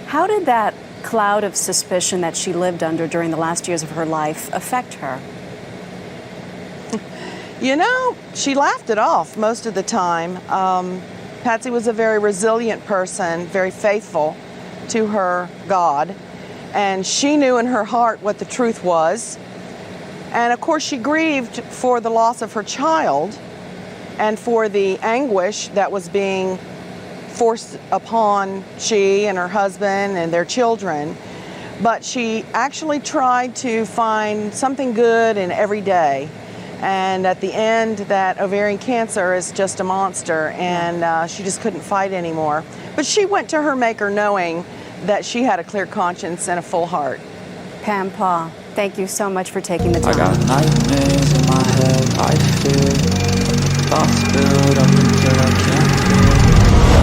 How did that cloud of suspicion that she lived under during the last years of her life affect her? You know, she laughed it off most of the time. Patsy was a very resilient person, very faithful to her God, and she knew in her heart what the truth was. And of course, she grieved for the loss of her child and for the anguish that was being forced upon she and her husband and their children. But she actually tried to find something good in every day. And at the end, that ovarian cancer is just a monster, and she just couldn't fight anymore. But she went to her Maker knowing that she had a clear conscience and a full heart. Pam Paugh, thank you so much for taking the time. I got nightmares in my head, I fear. Thoughts build up until I can't feel.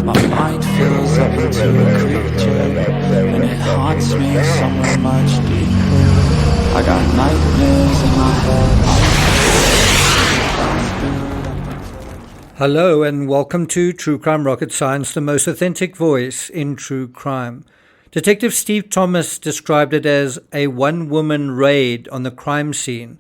My mind fills up into a creature, and it haunts me somewhere much deeper. I got nightmares in my head, Hello and welcome to True Crime Rocket Science, the most authentic voice in true crime. Detective Steve Thomas described it as a one-woman raid on the crime scene.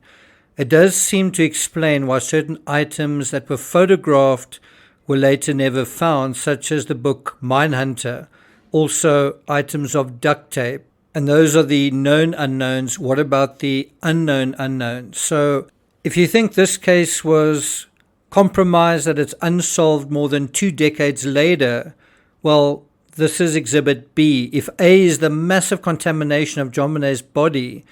It does seem to explain why certain items that were photographed were later never found, such as the book Mindhunter, also items of duct tape. And those are the known unknowns. What about the unknown unknowns? So if you think this case was compromised, that it's unsolved more than 2 decades later, well, this is Exhibit B. If A is the massive contamination of JONBENET's body,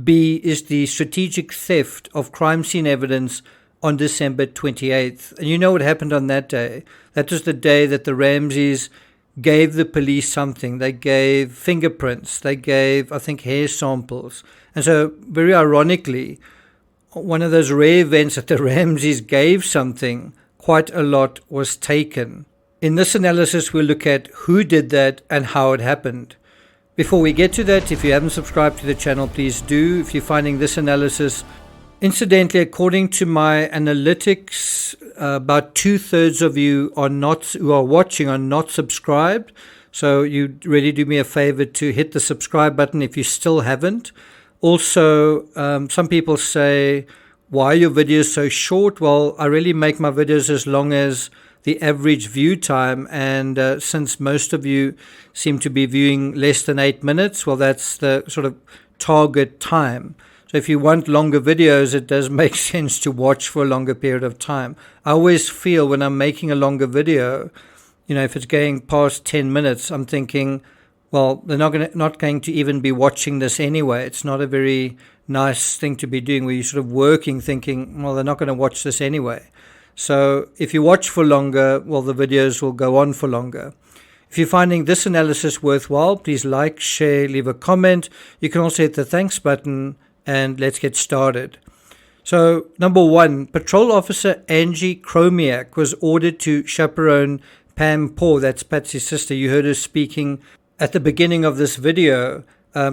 B is the strategic theft of crime scene evidence on December 28th. And you know what happened on that day? That was the day that the Ramseys gave the police something. They gave fingerprints. They gave, I think, hair samples. And so, very ironically, one of those rare events that the Ramseys gave something, quite a lot was taken. In this analysis, we'll look at who did that and how it happened. Before we get to that, if you haven't subscribed to the channel, please do. If you're finding this analysis, incidentally, according to my analytics, about 2/3 of you who are watching are not subscribed. So you really do me a favor to hit the subscribe button if you still haven't. Also, some people say, why are your videos so short? Well, I really make my videos as long as the average view time, and since most of you seem to be viewing less than 8 minutes, well, that's the sort of target time. So if you want longer videos, it does make sense to watch for a longer period of time. I always feel when I'm making a longer video, if it's going past 10 minutes, I'm thinking, well, they're not going to even be watching this anyway. It's not a very nice thing to be doing where you're sort of working thinking, well, they're not going to watch this anyway. So if you watch for longer, well, the videos will go on for longer. If you're finding this analysis worthwhile, please like, share, leave a comment. You can also hit the thanks button, and let's get started. So, number 1, Patrol Officer Angie Chromiak was ordered to chaperone Pam Paugh, that's Patsy's sister. You heard her speaking at the beginning of this video.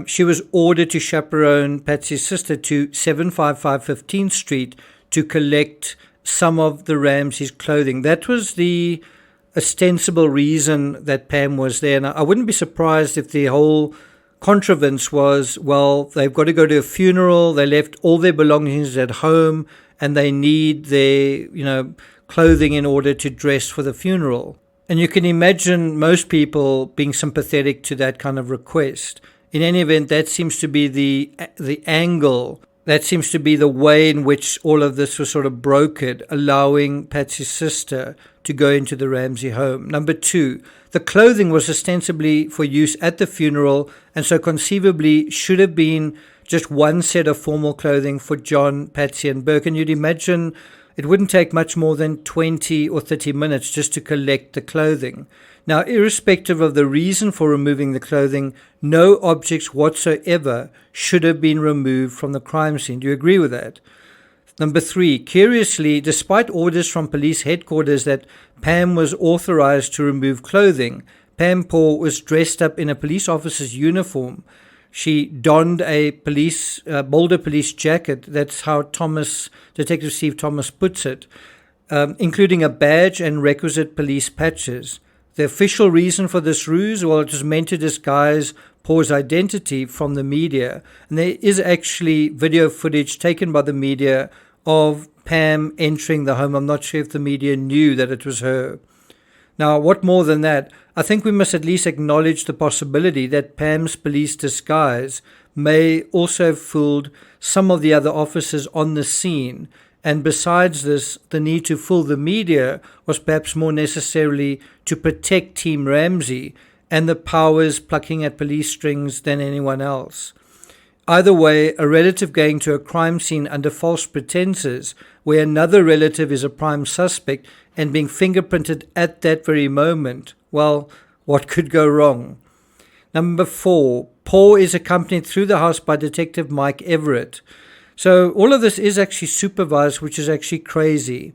She was ordered to chaperone Patsy's sister to 755 15th Street to collect some of the Ramsey's clothing. That was the ostensible reason that Pam was there. And I wouldn't be surprised if the whole contrivance was, well, they've got to go to a funeral, they left all their belongings at home, and they need their, clothing in order to dress for the funeral. And you can imagine most people being sympathetic to that kind of request. In any event, that seems to be the angle. That seems to be the way in which all of this was sort of brokered, allowing Patsy's sister to go into the Ramsey home. Number 2, the clothing was ostensibly for use at the funeral, and so conceivably should have been just one set of formal clothing for John, Patsy, and Burke. And you'd imagine it wouldn't take much more than 20 or 30 minutes just to collect the clothing. Now, irrespective of the reason for removing the clothing, no objects whatsoever should have been removed from the crime scene. Do you agree with that? Number 3, curiously, despite orders from police headquarters that Pam was authorized to remove clothing, Pam Paugh was dressed up in a police officer's uniform. She donned a Boulder police jacket. That's how Detective Steve Thomas puts it, including a badge and requisite police patches. The official reason for this ruse, well, it was meant to disguise Paugh's identity from the media. And there is actually video footage taken by the media of Pam entering the home. I'm not sure if the media knew that it was her. Now, what more than that? I think we must at least acknowledge the possibility that Pam's police disguise may also have fooled some of the other officers on the scene. And besides this, the need to fool the media was perhaps more necessarily to protect Team Ramsey and the powers plucking at police strings than anyone else. Either way, a relative going to a crime scene under false pretenses, where another relative is a prime suspect and being fingerprinted at that very moment, well, what could go wrong? Number 4, Paugh is accompanied through the house by Detective Mike Everett. So all of this is actually supervised, which is actually crazy.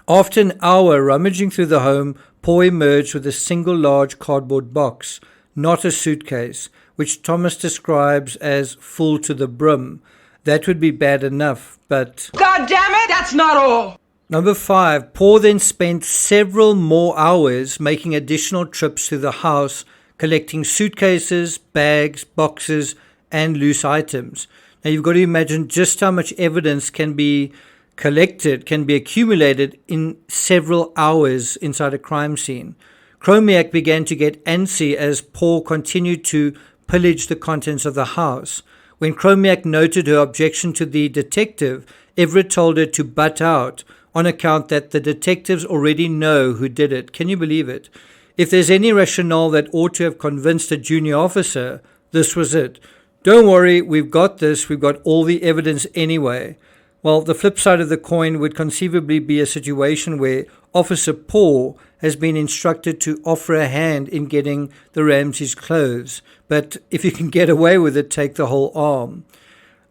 After an hour rummaging through the home, Paugh emerged with a single large cardboard box, not a suitcase, which Thomas describes as full to the brim. That would be bad enough, but... God damn it, that's not all! Number 5, Paugh then spent several more hours making additional trips to the house, collecting suitcases, bags, boxes, and loose items. Now you've got to imagine just how much evidence can be collected, can be accumulated in several hours inside a crime scene. Chromiak began to get antsy as Paugh continued to pillage the contents of the house. When Chromiak noted her objection to the detective, Everett told her to butt out on account that the detectives already know who did it. Can you believe it? If there's any rationale that ought to have convinced a junior officer, this was it. Don't worry, we've got this, we've got all the evidence anyway. Well, the flip side of the coin would conceivably be a situation where Officer Paugh has been instructed to offer a hand in getting the Ramseys' clothes. But if you can get away with it, take the whole arm.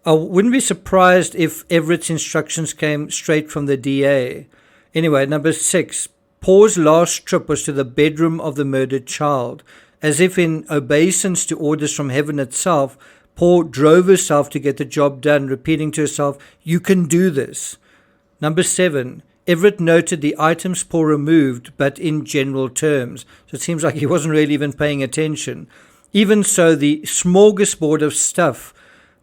I wouldn't be surprised if Everett's instructions came straight from the DA. Anyway, number 6. Paugh's last trip was to the bedroom of the murdered child. As if in obeisance to orders from heaven itself, Paugh drove herself to get the job done, repeating to herself, "You can do this." Number 7. Everett noted the items Paugh removed, but in general terms. So it seems like he wasn't really even paying attention. Even so, the smorgasbord of stuff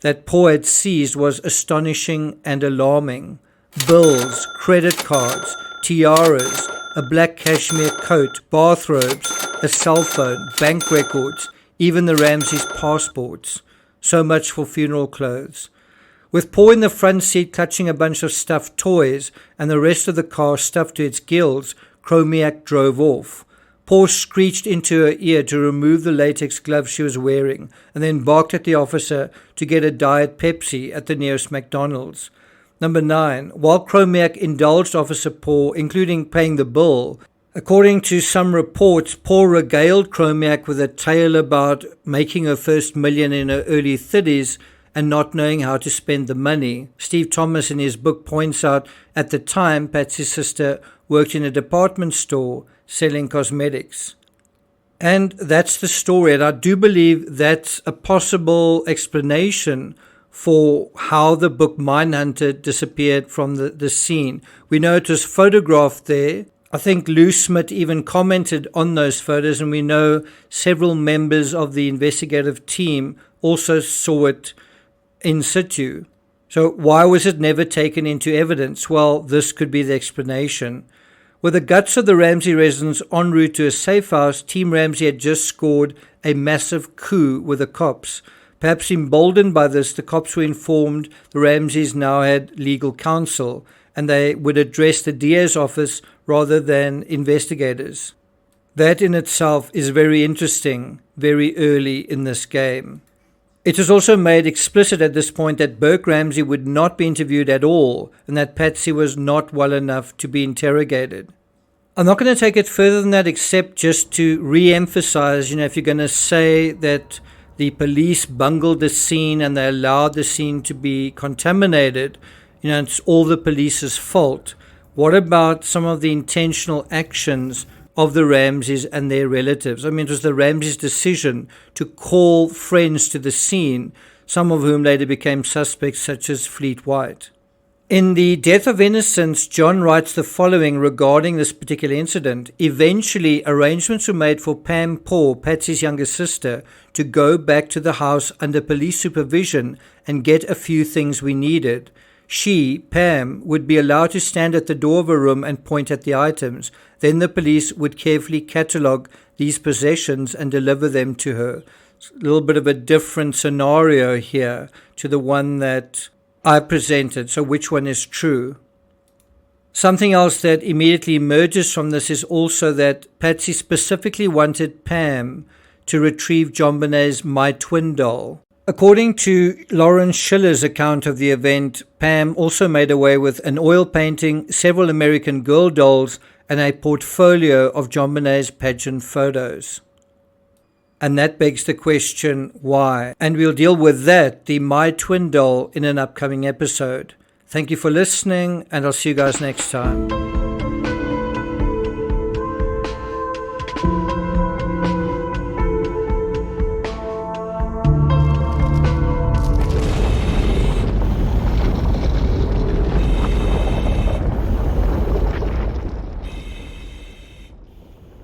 that Paugh had seized was astonishing and alarming. Bills, credit cards, tiaras, a black cashmere coat, bathrobes, a cell phone, bank records, even the Ramseys' passports. So much for funeral clothes. With Paugh in the front seat clutching a bunch of stuffed toys and the rest of the car stuffed to its gills, Chromiak drove off. Paugh screeched into her ear to remove the latex gloves she was wearing and then barked at the officer to get a Diet Pepsi at the nearest McDonald's. Number 9. While Chromiak indulged Officer Paugh, including paying the bill, according to some reports, Paugh regaled Chromiak with a tale about making her first million in her early 30s and not knowing how to spend the money. Steve Thomas in his book points out at the time Patsy's sister worked in a department store selling cosmetics. And that's the story, and I do believe that's a possible explanation for how the book Mindhunter disappeared from the scene. We know it was photographed there. I think Lou Smith even commented on those photos, and we know several members of the investigative team also saw it in situ. So why was it never taken into evidence? Well, this could be the explanation. With the guts of the Ramsey residents en route to a safe house, Team Ramsey had just scored a massive coup with the cops. Perhaps emboldened by this, the cops were informed the Ramseys now had legal counsel and they would address the DA's office rather than investigators. That in itself is very interesting, very early in this game. It was also made explicit at this point that Burke Ramsey would not be interviewed at all and that Patsy was not well enough to be interrogated. I'm not going to take it further than that except just to re-emphasize, if you're going to say that the police bungled the scene and they allowed the scene to be contaminated, it's all the police's fault. What about some of the intentional actions of the Ramseys and their relatives? It was the Ramseys' decision to call friends to the scene, some of whom later became suspects such as Fleet White. In The Death of Innocence, John writes the following regarding this particular incident. Eventually, arrangements were made for Pam Paugh, Patsy's younger sister, to go back to the house under police supervision and get a few things we needed. She, Pam, would be allowed to stand at the door of a room and point at the items. Then the police would carefully catalogue these possessions and deliver them to her. It's a little bit of a different scenario here to the one that I presented. So which one is true? Something else that immediately emerges from this is also that Patsy specifically wanted Pam to retrieve JonBenet's My Twin doll. According to Lawrence Schiller's account of the event, Pam also made away with an oil painting, several American Girl dolls, and a portfolio of JonBenet's pageant photos. And that begs the question, why? And we'll deal with that, the My Twin doll, in an upcoming episode. Thank you for listening, and I'll see you guys next time.